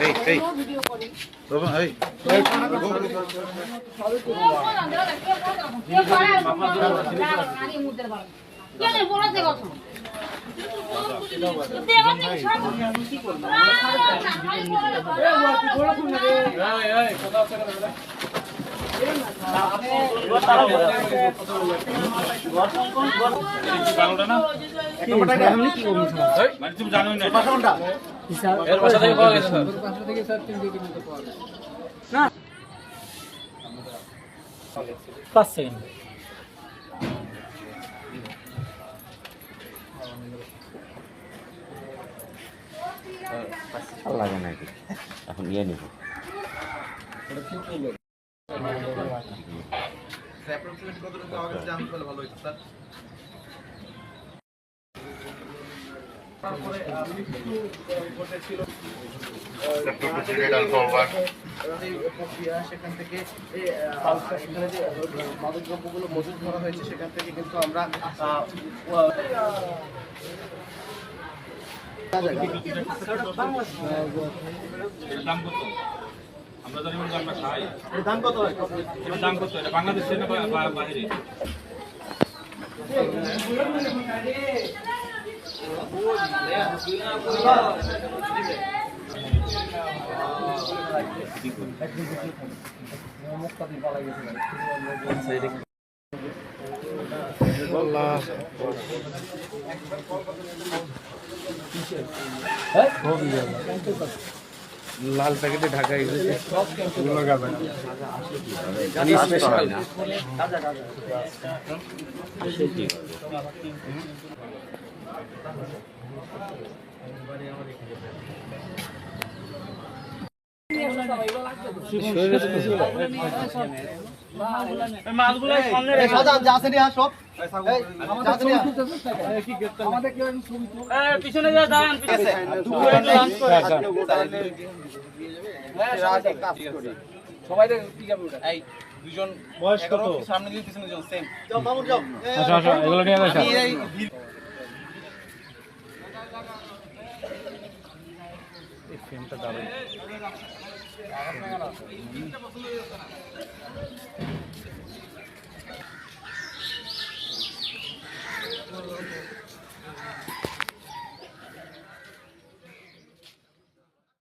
এই রোবন এই লাগে নাকি এখন নিয়ে নিব সেখান থেকে মাদক দ্রব্যগুলো মজুত করা হয়েছে সেখান থেকে কিন্তু আমরা দাম কত এটা বাংলাদেশে না বাইরে লাল প্যাকেটে ঢাকা পিছনে সবাই দুজন বয়স কত সামনে দিন পিছনে জন সেম যাও মামুন যাও আচ্ছা এগুলো নিয়ে আসো এই ফ্রেমটা দারুণ